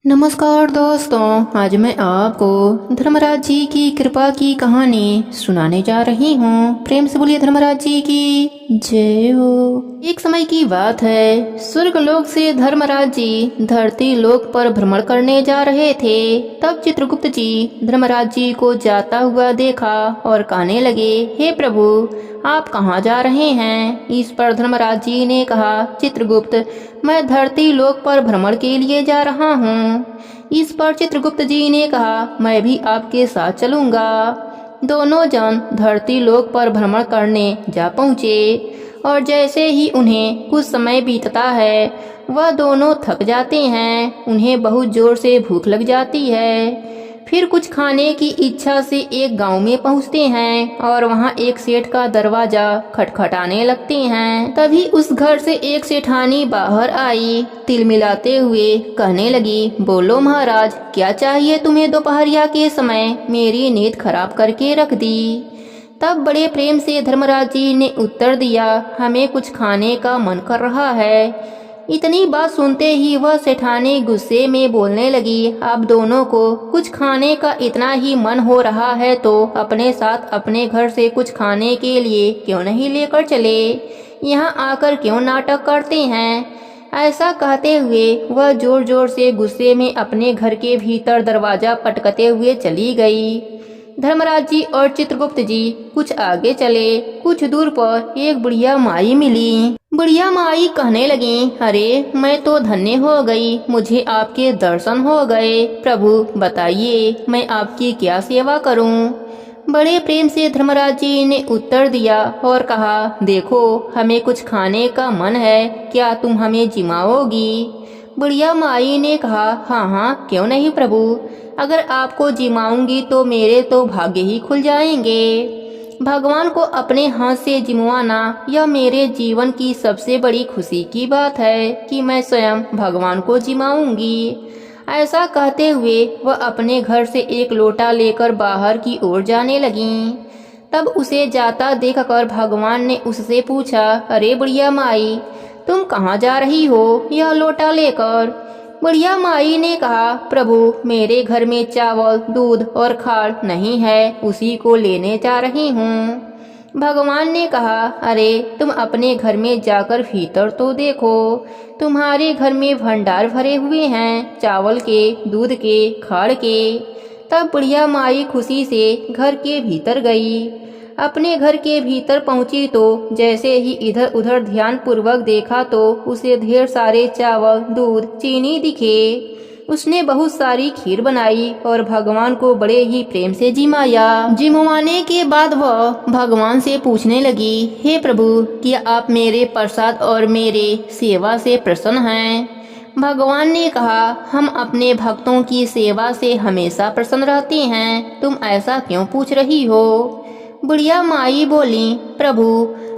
नमस्कार दोस्तों, आज मैं आपको धर्मराज जी की कृपा की कहानी सुनाने जा रही हूँ। प्रेम से बोलिए धर्मराज जी की जय हो। एक समय की बात है, स्वर्गलोक से धर्मराज जी धरती लोक पर भ्रमण करने जा रहे थे। तब चित्रगुप्त जी धर्मराज जी को जाता हुआ देखा और कहने लगे, हे प्रभु, आप कहाँ जा रहे हैं? इस पर धर्मराज जी ने कहा, चित्रगुप्त, मैं धरती लोक पर भ्रमण के लिए जा रहा हूँ। इस पर चित्रगुप्त जी ने कहा, मैं भी आपके साथ चलूंगा। दोनों जन धरती लोक पर भ्रमण करने जा पहुँचे और जैसे ही उन्हें कुछ समय बीतता है, वह दोनों थक जाते हैं। उन्हें बहुत जोर से भूख लग जाती है। फिर कुछ खाने की इच्छा से एक गांव में पहुंचते हैं और वहां एक सेठ का दरवाजा खटखटाने लगते हैं। तभी उस घर से एक सेठानी बाहर आई, तिल मिलाते हुए कहने लगी, बोलो महाराज, क्या चाहिए तुम्हें? दोपहरिया के समय मेरी नींद खराब करके रख दी। तब बड़े प्रेम से धर्मराज जी ने उत्तर दिया, हमें कुछ खाने का मन कर रहा है। इतनी बात सुनते ही वह सेठानी गुस्से में बोलने लगी, आप दोनों को कुछ खाने का इतना ही मन हो रहा है तो अपने साथ अपने घर से कुछ खाने के लिए क्यों नहीं लेकर चले? यहाँ आकर क्यों नाटक करते हैं? ऐसा कहते हुए वह जोर जोर से गुस्से में अपने घर के भीतर दरवाजा पटकते हुए चली गई। धर्मराज जी और चित्रगुप्त जी कुछ आगे चले। कुछ दूर पर एक बुढ़िया माई मिली। बुढ़िया माई कहने लगी, अरे मैं तो धन्य हो गई, मुझे आपके दर्शन हो गए। प्रभु बताइए, मैं आपकी क्या सेवा करूं? बड़े प्रेम से धर्मराज जी ने उत्तर दिया और कहा, देखो, हमें कुछ खाने का मन है, क्या तुम हमें जिमाओगी? बुढ़िया माई ने कहा, हाँ हाँ, क्यों नहीं प्रभु, अगर आपको जिमाऊंगी तो मेरे तो भाग्य ही खुल जाएंगे। भगवान को अपने हाथ से जिमवाना यह मेरे जीवन की सबसे बड़ी खुशी की बात है कि मैं स्वयं भगवान को जिमाऊंगी। ऐसा कहते हुए वह अपने घर से एक लोटा लेकर बाहर की ओर जाने लगीं। तब उसे जाता देखकर भगवान ने उससे पूछा, अरे बुढ़िया माई, तुम कहाँ जा रही हो यह लोटा लेकर? बुढ़िया माई ने कहा, प्रभु, मेरे घर में चावल, दूध और खाड़ नहीं है, उसी को लेने जा रही हूँ। भगवान ने कहा, अरे तुम अपने घर में जाकर भीतर तो देखो, तुम्हारे घर में भंडार भरे हुए हैं, चावल के, दूध के, खाड़ के। तब बुढ़िया माई खुशी से घर के भीतर गई। अपने घर के भीतर पहुंची तो जैसे ही इधर उधर ध्यान पूर्वक देखा तो उसे ढेर सारे चावल, दूध, चीनी दिखे। उसने बहुत सारी खीर बनाई और भगवान को बड़े ही प्रेम से जिमाया। जिमवाने के बाद वह भगवान से पूछने लगी, हे प्रभु, क्या आप मेरे प्रसाद और मेरे सेवा से प्रसन्न हैं? भगवान ने कहा, हम अपने भक्तों की सेवा से हमेशा प्रसन्न रहते हैं, तुम ऐसा क्यों पूछ रही हो? बुढ़िया माई बोली, प्रभु,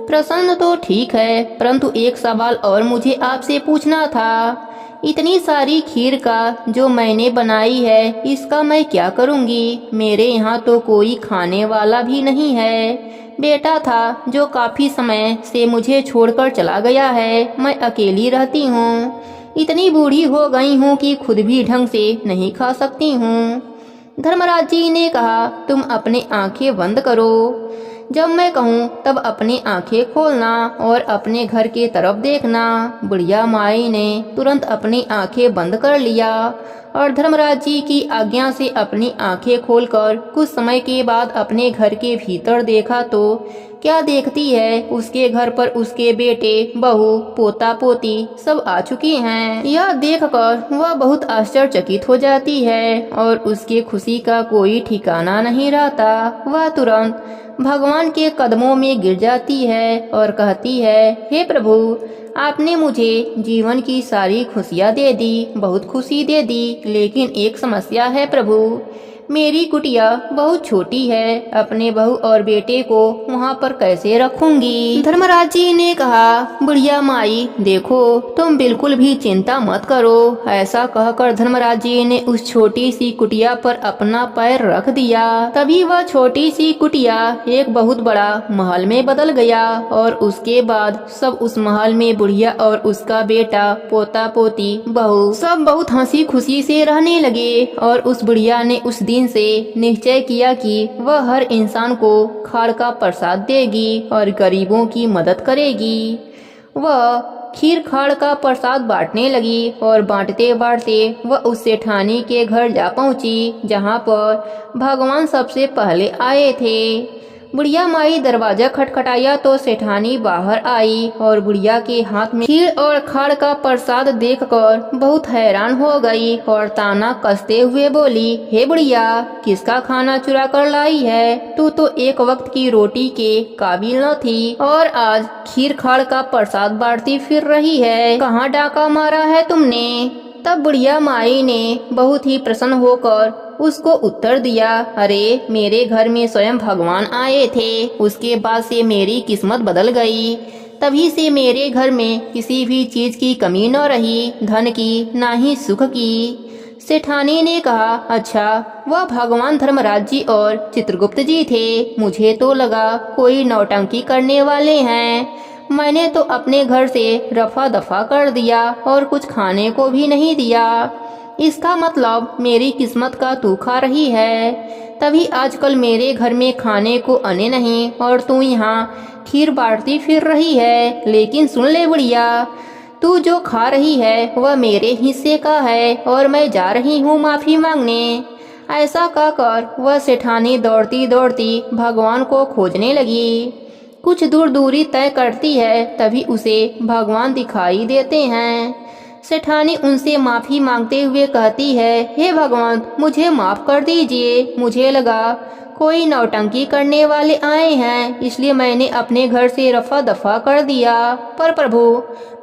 प्रसन्न तो ठीक है, परंतु एक सवाल और मुझे आपसे पूछना था। इतनी सारी खीर का जो मैंने बनाई है, इसका मैं क्या करूंगी? मेरे यहाँ तो कोई खाने वाला भी नहीं है। बेटा था जो काफी समय से मुझे छोड़कर चला गया है, मैं अकेली रहती हूँ। इतनी बूढ़ी हो गई हूँ कि खुद भी ढंग से नहीं खा सकती हूँ। धर्मराज जी ने कहा, तुम अपनी आंखें बंद करो, जब मैं कहूँ तब अपनी आंखें खोलना और अपने घर के तरफ देखना। बुढ़िया माई ने तुरंत अपनी आंखें बंद कर लिया और धर्मराज जी की आज्ञा से अपनी आंखें खोलकर कुछ समय के बाद अपने घर के भीतर देखा तो क्या देखती है, उसके घर पर उसके बेटे, बहू, पोता पोती सब आ चुके हैं। यह देखकर वह बहुत आश्चर्यचकित हो जाती है और उसकी खुशी का कोई ठिकाना नहीं रहता। वह तुरंत भगवान के कदमों में गिर जाती है और कहती है, हे प्रभु, आपने मुझे जीवन की सारी खुशियाँ दे दी, बहुत खुशी दे दी, लेकिन एक समस्या है प्रभु, मेरी कुटिया बहुत छोटी है, अपने बहू और बेटे को वहाँ पर कैसे रखूंगी। धर्मराज जी ने कहा, बुढ़िया माई देखो, तुम बिल्कुल भी चिंता मत करो। ऐसा कहकर धर्मराज जी ने उस छोटी सी कुटिया पर अपना पैर रख दिया। तभी वह छोटी सी कुटिया एक बहुत बड़ा महल में बदल गया और उसके बाद सब उस महल में बुढ़िया और उसका बेटा, पोता पोती, बहू सब बहुत हंसी खुशी से रहने लगे। और उस बुढ़िया ने उस दिन से निश्चय किया कि वह हर इंसान को खाड़ का प्रसाद देगी और गरीबों की मदद करेगी। वह खीर खाड़ का प्रसाद बांटने लगी और बांटते बांटते वह उस सेठानी के घर जा पहुंची, जहां पर भगवान सबसे पहले आए थे। बुढ़िया माई दरवाजा खटखटाया तो सेठानी बाहर आई और बुढ़िया के हाथ में खीर और खाड़ का प्रसाद देखकर बहुत हैरान हो गई और ताना कसते हुए बोली, हे बुढ़िया, किसका खाना चुरा कर लाई है? तू तो एक वक्त की रोटी के काबिल न थी और आज खीर खाड़ का प्रसाद बांटती फिर रही है। कहाँ डाका मारा है तुमने? तब बुढ़िया माई ने बहुत ही प्रसन्न होकर उसको उत्तर दिया, अरे मेरे घर में स्वयं भगवान आए थे, उसके बाद से मेरी किस्मत बदल गई। तभी से मेरे घर में किसी भी चीज की कमी न रही, धन की ना ही सुख की। सेठानी ने कहा, अच्छा, वह भगवान धर्मराज जी और चित्रगुप्त जी थे। मुझे तो लगा कोई नौटंकी करने वाले हैं। मैंने तो अपने घर से रफा दफा कर दिया और कुछ खाने को भी नहीं दिया। इसका मतलब मेरी किस्मत का तू खा रही है। तभी आजकल मेरे घर में खाने को अने नहीं और तू यहाँ खीर बांटती फिर रही है। लेकिन सुन ले बुढ़िया, तू जो खा रही है वह मेरे हिस्से का है और मैं जा रही हूँ माफी मांगने। ऐसा कहकर वह सेठानी दौड़ती दौड़ती भगवान को खोजने लगी। कुछ दूर दूरी तय करती है, तभी उसे भगवान दिखाई देते हैं। सेठानी उनसे माफी मांगते हुए कहती है, हे भगवान, मुझे माफ कर दीजिए। मुझे लगा कोई नौटंकी करने वाले आए हैं, इसलिए मैंने अपने घर से रफा दफा कर दिया। पर प्रभु,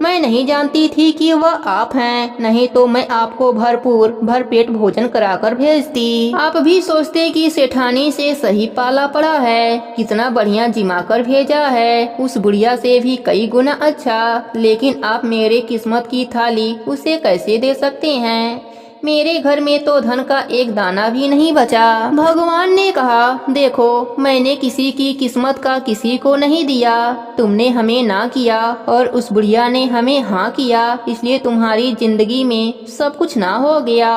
मैं नहीं जानती थी कि वह आप हैं, नहीं तो मैं आपको भरपेट भोजन कराकर भेजती। आप भी सोचते कि सेठानी से सही पाला पड़ा है, कितना बढ़िया जिमा कर भेजा है, उस बुढ़िया से भी कई गुना अच्छा। लेकिन आप मेरे किस्मत की थाली उसे कैसे दे सकते हैं? मेरे घर में तो धन का एक दाना भी नहीं बचा। भगवान ने कहा, देखो, मैंने किसी की किस्मत का किसी को नहीं दिया। तुमने हमें ना किया और उस बुढ़िया ने हमें हाँ किया, इसलिए तुम्हारी जिंदगी में सब कुछ ना हो गया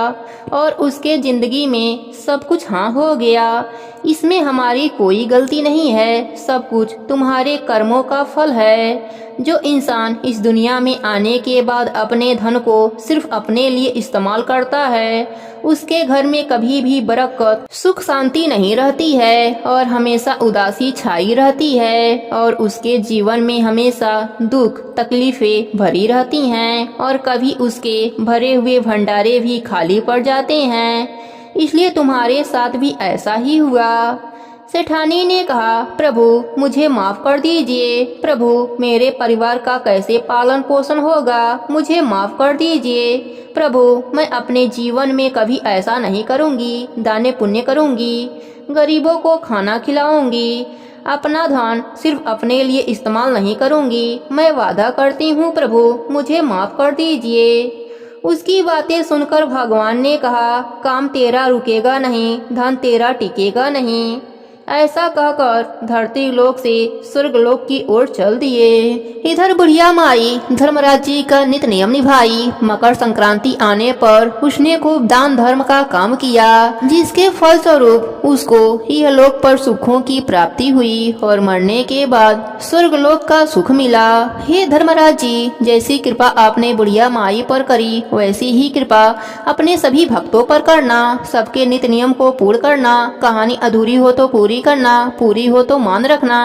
और उसके जिंदगी में सब कुछ हाँ हो गया। इसमें हमारी कोई गलती नहीं है, सब कुछ तुम्हारे कर्मों का फल है। जो इंसान इस दुनिया में आने के बाद अपने धन को सिर्फ अपने लिए इस्तेमाल करता है, उसके घर में कभी भी बरकत, सुख शांति नहीं रहती है और हमेशा उदासी छाई रहती है और उसके जीवन में हमेशा दुख तकलीफें भरी रहती हैं और कभी उसके भरे हुए भंडारे भी खाली पड़ जाते हैं। इसलिए तुम्हारे साथ भी ऐसा ही हुआ। सेठानी ने कहा, प्रभु, मुझे माफ कर दीजिए। प्रभु, मेरे परिवार का कैसे पालन पोषण होगा, मुझे माफ कर दीजिए। प्रभु, मैं अपने जीवन में कभी ऐसा नहीं करूंगी, दाने पुण्य करूंगी, गरीबों को खाना खिलाऊंगी, अपना धन सिर्फ अपने लिए इस्तेमाल नहीं करूंगी। मैं वादा करती हूँ प्रभु, मुझे माफ कर दीजिए। उसकी बातें सुनकर भगवान ने कहा, काम तेरा रुकेगा नहीं, धन तेरा टिकेगा नहीं। ऐसा कहकर धरती लोक से स्वर्ग लोक की ओर चल दिए। इधर बुढ़िया माई धर्मराज जी का नित्य नियम निभाई। मकर संक्रांति आने पर उसने खूब दान धर्म का काम किया, जिसके फलस्वरूप उसको यह लोक पर सुखों की प्राप्ति हुई और मरने के बाद स्वर्ग लोक का सुख मिला। हे धर्मराज जी, जैसी कृपा आपने बुढ़िया माई पर करी, वैसी ही कृपा अपने सभी भक्तों पर करना। सबके नित्य नियम को पूर्ण करना, कहानी अधूरी हो तो पूरी करना, पूरी हो तो मान रखना।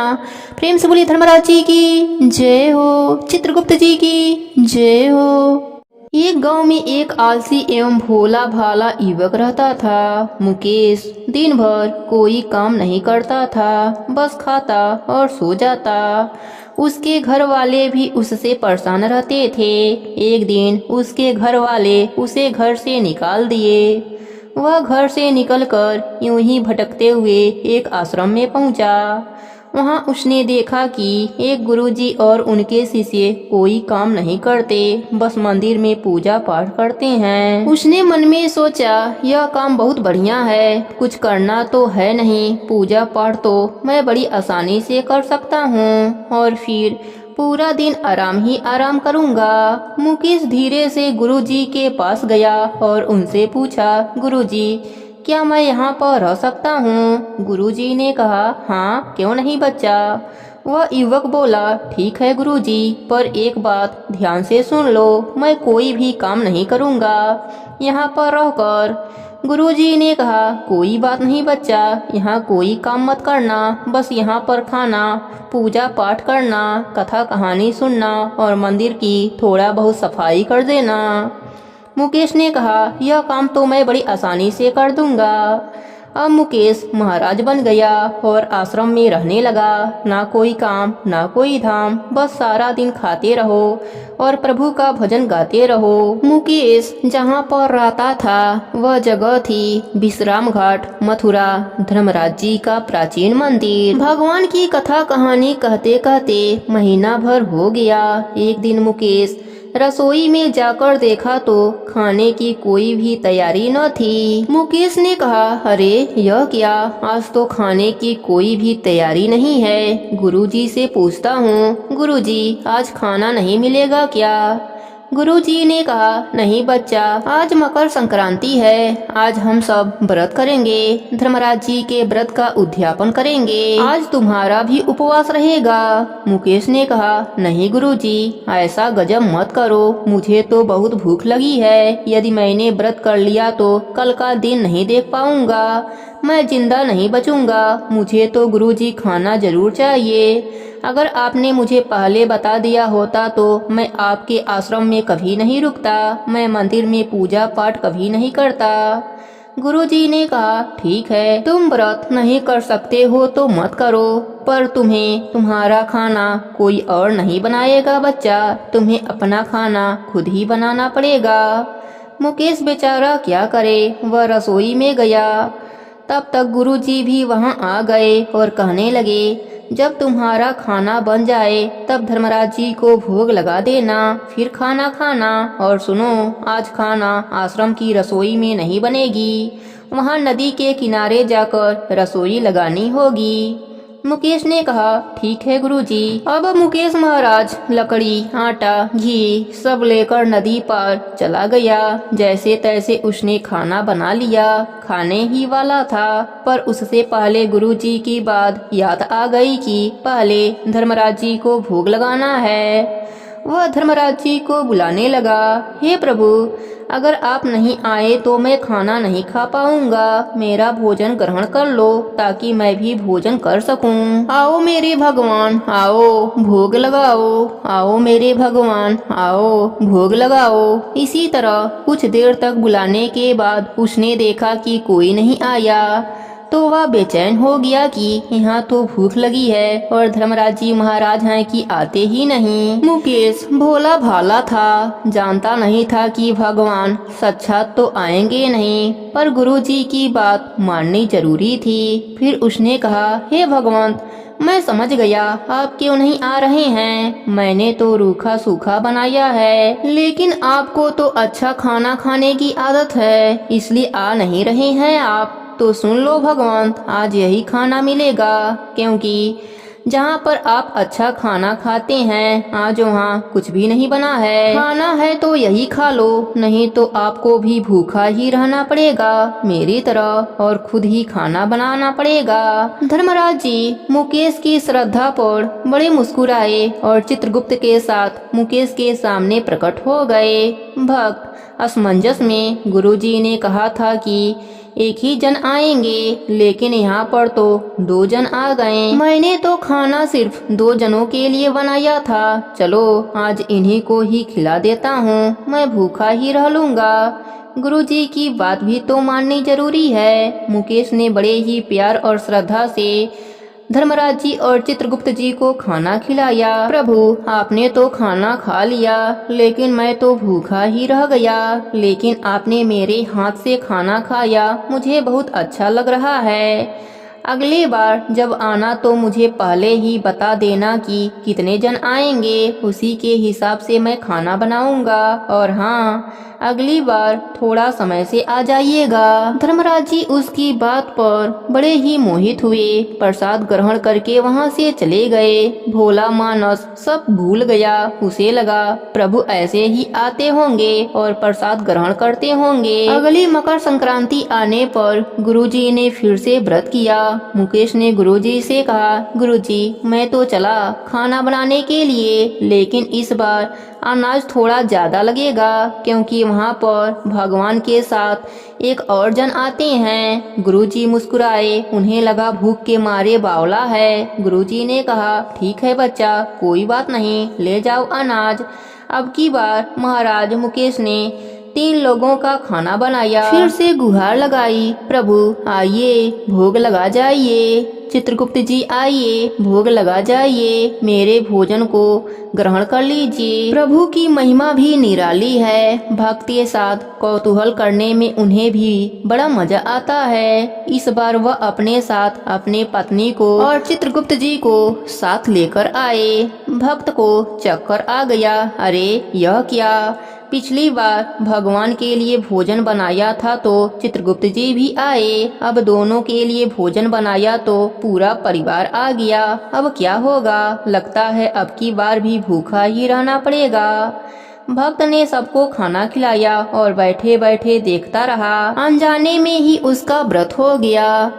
प्रेम से बोलिए धर्मराज जी की जय हो, चित्रगुप्त जी की जय हो। एक गांव में एक आलसी एवं भोला भाला युवक रहता था। मुकेश दिन भर कोई काम नहीं करता था, बस खाता और सो जाता। उसके घर वाले भी उससे परेशान रहते थे। एक दिन उसके घर वाले उसे घर से निकाल दिए। वह घर से निकलकर यूं ही भटकते हुए एक आश्रम में पहुंचा। वहां उसने देखा कि एक गुरुजी और उनके शिष्य कोई काम नहीं करते, बस मंदिर में पूजा पाठ करते हैं। उसने मन में सोचा, यह काम बहुत बढ़िया है, कुछ करना तो है नहीं, पूजा पाठ तो मैं बड़ी आसानी से कर सकता हूँ और फिर पूरा दिन आराम ही आराम करूँगा। मुकेश धीरे से गुरुजी के पास गया और उनसे पूछा, गुरुजी क्या मैं यहाँ पर रह सकता हूँ? गुरुजी ने कहा, हाँ क्यों नहीं बच्चा। वह युवक बोला, ठीक है गुरुजी, पर एक बात ध्यान से सुन लो, मैं कोई भी काम नहीं करूँगा यहाँ पर रहकर। गुरुजी ने कहा, कोई बात नहीं बच्चा, यहाँ कोई काम मत करना, बस यहाँ पर खाना, पूजा पाठ करना, कथा कहानी सुनना और मंदिर की थोड़ा बहुत सफाई कर देना। मुकेश ने कहा, यह काम तो मैं बड़ी आसानी से कर दूंगा। अब मुकेश महाराज बन गया और आश्रम में रहने लगा। ना कोई काम ना कोई धाम, बस सारा दिन खाते रहो और प्रभु का भजन गाते रहो। मुकेश जहाँ पर रहता था वह जगह थी विश्राम घाट, मथुरा, धर्मराज जी का प्राचीन मंदिर। भगवान की कथा कहानी कहते कहते महीना भर हो गया। एक दिन मुकेश रसोई में जाकर देखा तो खाने की कोई भी तैयारी न थी। मुकेश ने कहा, अरे यह क्या, आज तो खाने की कोई भी तैयारी नहीं है। गुरुजी से पूछता हूँ, गुरुजी आज खाना नहीं मिलेगा क्या? गुरुजी ने कहा, नहीं बच्चा, आज मकर संक्रांति है, आज हम सब व्रत करेंगे, धर्मराज जी के व्रत का उद्यापन करेंगे, आज तुम्हारा भी उपवास रहेगा। मुकेश ने कहा, नहीं गुरुजी, ऐसा गजब मत करो, मुझे तो बहुत भूख लगी है, यदि मैंने व्रत कर लिया तो कल का दिन नहीं देख पाऊंगा, मैं जिंदा नहीं बचूंगा, मुझे तो गुरुजी खाना जरूर चाहिए। अगर आपने मुझे पहले बता दिया होता तो मैं आपके आश्रम में कभी नहीं रुकता, मैं मंदिर में पूजा पाठ कभी नहीं करता। गुरुजी ने कहा, ठीक है, तुम व्रत नहीं कर सकते हो तो मत करो, पर तुम्हें तुम्हारा खाना कोई और नहीं बनाएगा बच्चा, तुम्हें अपना खाना खुद ही बनाना पड़ेगा। मुकेश बेचारा क्या करे, वह रसोई में गया। तब तक गुरुजी भी वहां आ गए और कहने लगे, जब तुम्हारा खाना बन जाए तब धर्मराज जी को भोग लगा देना, फिर खाना खाना। और सुनो, आज खाना आश्रम की रसोई में नहीं बनेगी, वहां नदी के किनारे जाकर रसोई लगानी होगी। मुकेश ने कहा, ठीक है गुरुजी। अब मुकेश महाराज लकड़ी, आटा, घी सब लेकर नदी पार चला गया। जैसे तैसे उसने खाना बना लिया, खाने ही वाला था, पर उससे पहले गुरुजी की बात याद आ गई कि पहले धर्मराज जी को भोग लगाना है। वह धर्मराज जी को बुलाने लगा, हे प्रभु, अगर आप नहीं आए तो मैं खाना नहीं खा पाऊंगा, मेरा भोजन ग्रहण कर लो ताकि मैं भी भोजन कर सकूं। आओ मेरे भगवान, आओ भोग लगाओ, आओ मेरे भगवान, आओ भोग लगाओ। इसी तरह कुछ देर तक बुलाने के बाद उसने देखा कि कोई नहीं आया, तो वह बेचैन हो गया कि यहाँ तो भूख लगी है और धर्मराज जी महाराज हैं कि आते ही नहीं। मुकेश भोला भाला था, जानता नहीं था कि भगवान साक्षात तो आएंगे नहीं, पर गुरुजी की बात माननी जरूरी थी। फिर उसने कहा, हे भगवान, मैं समझ गया आप क्यों नहीं आ रहे हैं, मैंने तो रूखा सूखा बनाया है, लेकिन आपको तो अच्छा खाना खाने की आदत है, इसलिए आ नहीं रहे हैं आप। तो सुन लो भगवान, आज यही खाना मिलेगा, क्योंकि जहाँ पर आप अच्छा खाना खाते हैं आज वहाँ कुछ भी नहीं बना है। खाना है तो यही खा लो, नहीं तो आपको भी भूखा ही रहना पड़ेगा मेरी तरह, और खुद ही खाना बनाना पड़ेगा। धर्मराज जी मुकेश की श्रद्धा पर बड़े मुस्कुराए और चित्रगुप्त के साथ मुकेश के सामने प्रकट हो गए। भक्त असमंजस में गुरुजी ने कहा था कि एक ही जन आएंगे, लेकिन यहाँ पर तो 2 जन आ गए। मैंने तो खाना सिर्फ 2 जनों के लिए बनाया था, चलो आज इन्हीं को ही खिला देता हूँ, मैं भूखा ही रह लूंगा। गुरुजी की बात भी तो माननी जरूरी है। मुकेश ने बड़े ही प्यार और श्रद्धा से धर्मराज जी और चित्रगुप्त जी को खाना खिलाया। प्रभु, आपने तो खाना खा लिया, लेकिन मैं तो भूखा ही रह गया। लेकिन आपने मेरे हाथ से खाना खाया, मुझे बहुत अच्छा लग रहा है। अगली बार जब आना तो मुझे पहले ही बता देना कि कितने जन आएंगे, उसी के हिसाब से मैं खाना बनाऊंगा। और हाँ, अगली बार थोड़ा समय से आ जाइएगा। धर्मराज जी उसकी बात पर बड़े ही मोहित हुए। प्रसाद ग्रहण करके वहाँ से चले गए। भोला मानस सब भूल गया। उसे लगा प्रभु ऐसे ही आते होंगे और प्रसाद ग्रहण करते होंगे। अगली मकर संक्रांति आने पर गुरुजी ने फिर से व्रत किया। मुकेश ने गुरुजी से कहा, गुरुजी मैं तो चला खाना बनाने के लिए, लेकिन इस बार अनाज थोड़ा ज्यादा लगेगा, क्योंकि वहाँ पर भगवान के साथ एक और जन आते हैं। गुरुजी मुस्कुराए। उन्हें लगा भूख के मारे बावला है। गुरुजी ने कहा, ठीक है बच्चा, कोई बात नहीं, ले जाओ अनाज। अब की बार महाराज मुकेश ने 3 लोगों का खाना बनाया। फिर से गुहार लगाई, प्रभु आइए, भोग लगा जाइए। चित्रगुप्त जी आइए, भोग लगा जाइए, मेरे भोजन को ग्रहण कर लीजिए। प्रभु की महिमा भी निराली है। भक्त के साथ कौतूहल करने में उन्हें भी बड़ा मजा आता है। इस बार वह अपने साथ अपने पत्नी को और चित्रगुप्त जी को साथ लेकर आए। भक्त को चक्कर आ गया। अरे यह क्या, पिछली बार भगवान के लिए भोजन बनाया था तो चित्रगुप्त जी भी आए, अब दोनों के लिए भोजन बनाया तो पूरा परिवार आ गया। अब क्या होगा, लगता है अब की बार भी भूखा ही रहना पड़ेगा। भक्त ने सबको खाना खिलाया और बैठे बैठे देखता रहा। अनजाने में ही उसका व्रत हो गया।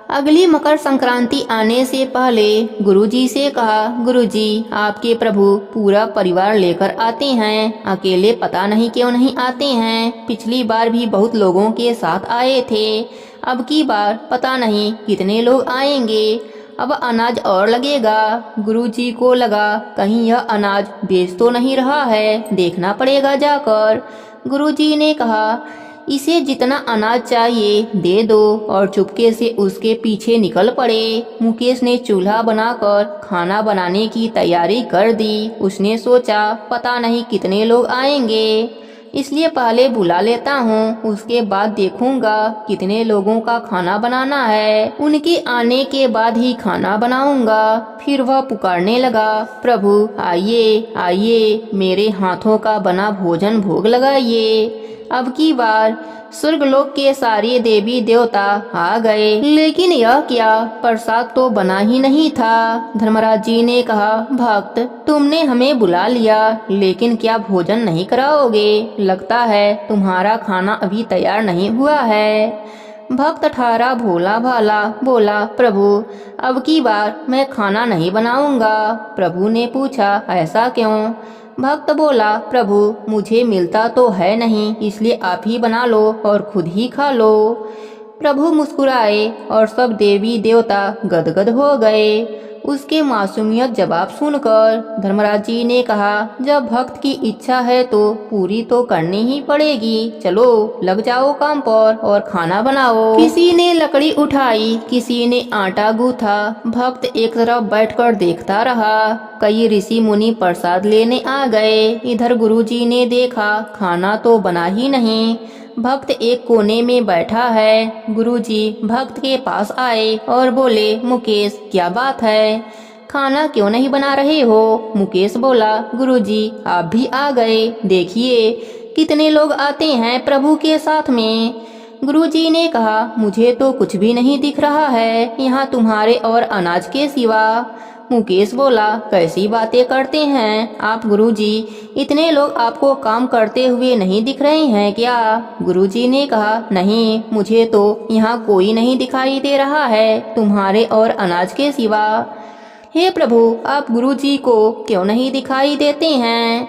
अगली मकर संक्रांति आने से पहले गुरुजी से कहा, गुरुजी आपके प्रभु पूरा परिवार लेकर आते हैं, अकेले पता नहीं क्यों नहीं आते हैं। पिछली बार भी बहुत लोगों के साथ आए थे, अब की बार पता नहीं कितने लोग आएंगे। अब अनाज और लगेगा। गुरुजी को लगा कहीं यह अनाज बेच तो नहीं रहा है, देखना पड़ेगा जाकर। गुरुजी ने कहा, इसे जितना अनाज चाहिए दे दो, और चुपके से उसके पीछे निकल पड़े। मुकेश ने चूल्हा बनाकर खाना बनाने की तैयारी कर दी। उसने सोचा पता नहीं कितने लोग आएंगे, इसलिए पहले बुला लेता हूँ, उसके बाद देखूंगा कितने लोगों का खाना बनाना है। उनके आने के बाद ही खाना बनाऊंगा। फिर वह पुकारने लगा, प्रभु आइए आइए, मेरे हाथों का बना भोजन भोग लगाइए। अब की बार स्वर्गलोक के सारे देवी देवता आ गए, लेकिन यह क्या, प्रसाद तो बना ही नहीं था। धर्मराज जी ने कहा, भक्त तुमने हमें बुला लिया, लेकिन क्या भोजन नहीं कराओगे? लगता है तुम्हारा खाना अभी तैयार नहीं हुआ है। भक्त ठारा भोला भाला बोला, प्रभु अब की बार मैं खाना नहीं बनाऊंगा। प्रभु ने पूछा, ऐसा क्यों? भक्त बोला, प्रभु मुझे मिलता तो है नहीं, इसलिए आप ही बना लो और खुद ही खा लो। प्रभु मुस्कुराए और सब देवी देवता गदगद हो गए। उसके मासूमियत जवाब सुनकर धर्मराज जी ने कहा, जब भक्त की इच्छा है तो पूरी तो करनी ही पड़ेगी। चलो लग जाओ काम पर और खाना बनाओ। किसी ने लकड़ी उठाई, किसी ने आटा गूथा। भक्त एक तरफ बैठकर देखता रहा। कई ऋषि मुनि प्रसाद लेने आ गए। इधर गुरुजी ने देखा खाना तो बना ही नहीं। भक्त एक कोने में बैठा है। गुरुजी भक्त के पास आए और बोले, मुकेश क्या बात है, खाना क्यों नहीं बना रहे हो? मुकेश बोला, गुरुजी आप भी आ गए, देखिए कितने लोग आते हैं प्रभु के साथ में। गुरुजी ने कहा, मुझे तो कुछ भी नहीं दिख रहा है यहाँ तुम्हारे और अनाज के सिवा। मुकेश बोला, कैसी बातें करते हैं आप गुरुजी, इतने लोग आपको काम करते हुए नहीं दिख रहे हैं क्या? गुरुजी ने कहा, नहीं, मुझे तो यहाँ कोई नहीं दिखाई दे रहा है तुम्हारे और अनाज के सिवा। हे प्रभु, आप गुरुजी को क्यों नहीं दिखाई देते हैं?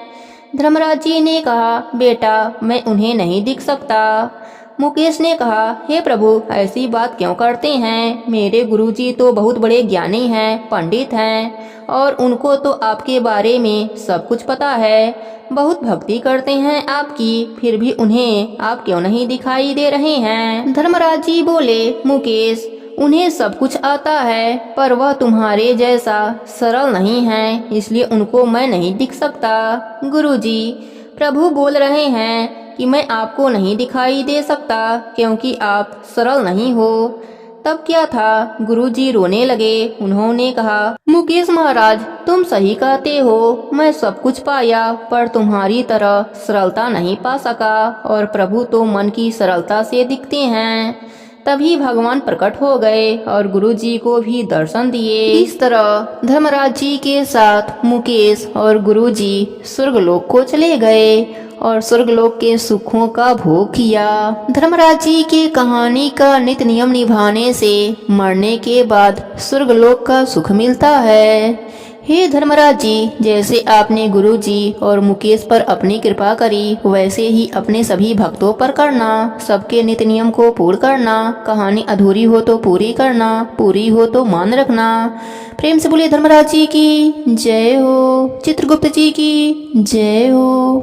धर्मराज जी ने कहा, बेटा मैं उन्हें नहीं दिख सकता। मुकेश ने कहा, हे प्रभु ऐसी बात क्यों करते हैं? मेरे गुरुजी तो बहुत बड़े ज्ञानी हैं, पंडित हैं, और उनको तो आपके बारे में सब कुछ पता है। बहुत भक्ति करते हैं आपकी, फिर भी उन्हें आप क्यों नहीं दिखाई दे रहे हैं? धर्मराज जी बोले, मुकेश उन्हें सब कुछ आता है, पर वह तुम्हारे जैसा सरल नहीं है, इसलिए उनको मैं नहीं दिख सकता। गुरुजी, प्रभु बोल रहे हैं कि मैं आपको नहीं दिखाई दे सकता क्योंकि आप सरल नहीं हो। तब क्या था, गुरुजी रोने लगे। उन्होंने कहा, मुकेश महाराज, तुम सही कहते हो, मैं सब कुछ पाया पर तुम्हारी तरह सरलता नहीं पा सका, और प्रभु तो मन की सरलता से दिखते हैं। तभी भगवान प्रकट हो गए और गुरुजी को भी दर्शन दिए। इस तरह धर्मराज जी के साथ मुकेश और गुरुजी स्वर्गलोक को चले गए और स्वर्गलोक के सुखों का भोग किया। धर्मराज जी की कहानी का नित्य नियम निभाने से मरने के बाद स्वर्गलोक का सुख मिलता है। हे धर्मराज जी, जैसे आपने गुरु जी और मुकेश पर अपनी कृपा करी, वैसे ही अपने सभी भक्तों पर करना। सबके नित्य नियम को पूर्ण करना। कहानी अधूरी हो तो पूरी करना, पूरी हो तो मान रखना। प्रेम से बोलिए धर्मराज जी की जय हो, चित्रगुप्त जी की जय हो।